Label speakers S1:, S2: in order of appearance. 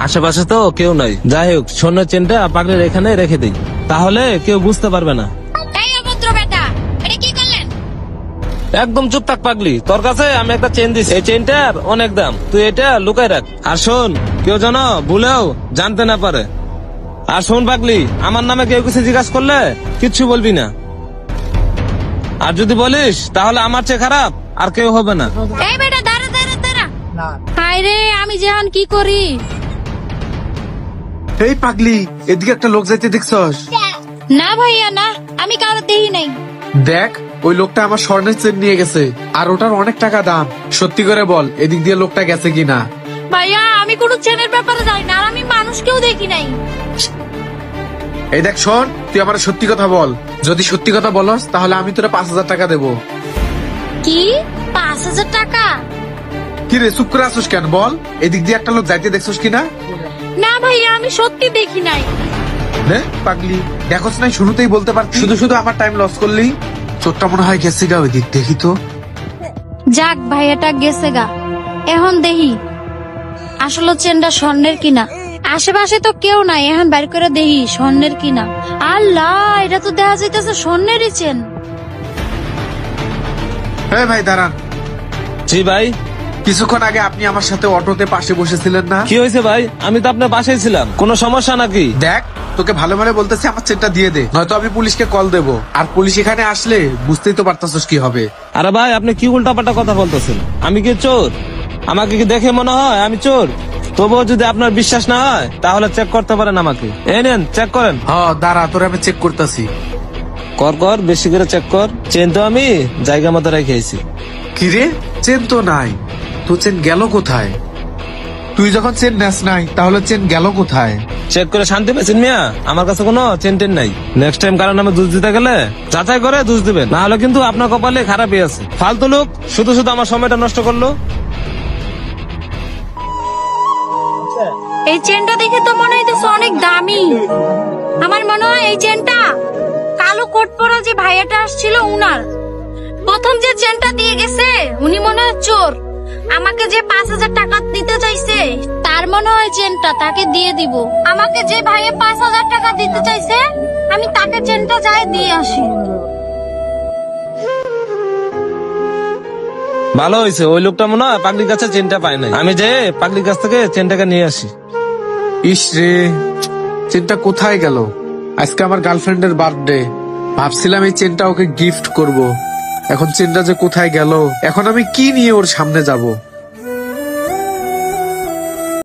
S1: আশেপাশে তো কেউ নাই। যাই হোক, স্বর্ণের চেনটা পাগলির এখানে রেখে দিই, তাহলে কেউ বুঝতে পারবে না।
S2: এই অভদ্র বেটা, এটা কি করলেন?
S1: একদম চুপ থাক পাগলি, তোর কাছে আমি একটা চেন দিছি, এই চেনটার অনেক দাম, তুই এটা লুকাই রাখ। আর শোন, কেউ যেন ভুলেও জানতে না পারে। আর শোন পাগলি, আমার নামে কেউ কিছু জিজ্ঞাসা করলে কিচ্ছু বলবি না, আর যদি বলিস তাহলে আমার চেয়ে খারাপ আর কেউ হবে না।
S2: এই বেটা দাঁড়া দাঁড়া দাঁড়া। হায় রে, আমি যেন কি করি?
S3: এই পাগলি, এদিকে একটা লোক যাইতে দেখছস?
S2: না ভাইয়া না, আমি কারো দেই নাই।
S3: দেখ, ওই লোকটা আমার স্বর্ণের চেন নিয়ে গেছে, আর ওটার অনেক টাকা দাম। সত্যি করে বল, এদিক দিয়ে লোকটা গেছে কিনা?
S2: ভাইয়া আমি কোনো চেনের ব্যাপারে জানি না, আর আমি মানুষকেও দেখি নাই।
S3: এই দেখ শোন, তুই আমার সত্যি কথা বল। যদি সত্যি কথা বলস তাহলে আমি তোরা 5,000 টাকা দেবো।
S2: কি 5,000 টাকা?
S3: কি রে, চুপ করে আসুস কেন? বল, এদিক দিয়ে একটা লোক যাইতে দেখছস কিনা?
S2: না ভাইয়া, আমি সত্যি দেখি নাই।
S3: নে পাগলি, দেখোস নাই, শুরুতেই বলতে পারতি। শুধু শুধু আমার টাইম লস করলি। চোরটা মনে হয় গেছে গা ওই দিক, দেখি তো।
S2: যাক, ভাইয়াটা গেছে গা। এখন দেখি আসলে চেনটা স্বর্ণের কিনা। আশেপাশে তো কেউ নাই, এখন বাইর করে দেখি স্বর্ণের কিনা। আল্লাহ, এটা তো দেখা যাইতেছে স্বর্ণেরই চেন।
S3: হ্যাঁ ভাই দাঁড়ান।
S1: জি ভাই।
S3: কিছুক্ষণ আগে আপনি আমার সাথে অটোতে পাশে বসেছিলেন না?
S1: কি হয়েছে ভাই? আমি তো আপনার পাশেই ছিলাম, কোনো সমস্যা নাকি?
S3: দেখ, তোকে ভালো ভালো বলতেছি, আমার চেনটা দিয়ে দে, নয়তো আমি পুলিশকে কল দেবো। আর পুলিশ এখানে আসলে বুঝতেই তো পারতাছিস কি হবে।
S1: আরে ভাই, আপনি কি উল্টাপাল্টা কথা বলতেছেন? আমি কি চোর? আমাকে কি দেখে মনে হয় আমি চোর? তবুও যদি আপনার বিশ্বাস না হয় তাহলে চেক করতে পারেন আমাকে। এই নেন, চেক করেন।
S3: হ্যাঁ দাঁড়া, তোর আমি চেক করতেছি।
S1: কর, বেশি করে চেক কর। চেন তো আমি জায়গা মতো রেখেছি।
S3: কি রে, চেন তো নাই। তো চেন গেল কোথায়? তুই যখন চেন নেস নাই, তাহলে চেন গেল কোথায়?
S1: চেক করে শান্তি পেয়েছেন মিয়া? আমার কাছে কোনো চেন টেন নাই। নেক্সট টাইম কারণ আমি দুধ দিতে গেলে যাচাই করে দুধ দিবেন, না হলে কিন্তু আপনার কপালে খারাপই আছে। ফালতু লোক শুধু শুধু আমার সময়টা নষ্ট করলো।
S2: এই চেনটা দেখে তো মনে হইতেছে অনেক দামি। আমার মনে হয় এই চেনটা কালো কোট পরা যে ভাইয়াটা আসছিল উনার। প্রথম যে চেনটা দিয়ে গেছে উনি মনে হয় চোর। আমাকে যে 5,000 টাকা দিতে চাইছে তার মনে হয় চেনটা তাকে দিয়ে দিব। আমাকে যে ভাইয়া 5,000 টাকা দিতে চাইছে আমি তাকে চেনটা যাই দিয়ে আসি।
S1: ভালো হয়েছে, ওই লোকটা মনে হয় পাগলির কাছে চেনটা পায় নাই। আমি যে পাগলির কাছ থেকে চেনটাকে নিয়ে আসি।
S3: ইস রে, চেনটা কোথায় গেল? আজকে আমার গার্লফ্রেন্ডের বার্থডে, ভাবছিলাম এই চেনটা ওকে গিফট করব। এখন চেনটা যে কোথায় গেল, এখন আমি কি নিয়ে ওর সামনে যাব?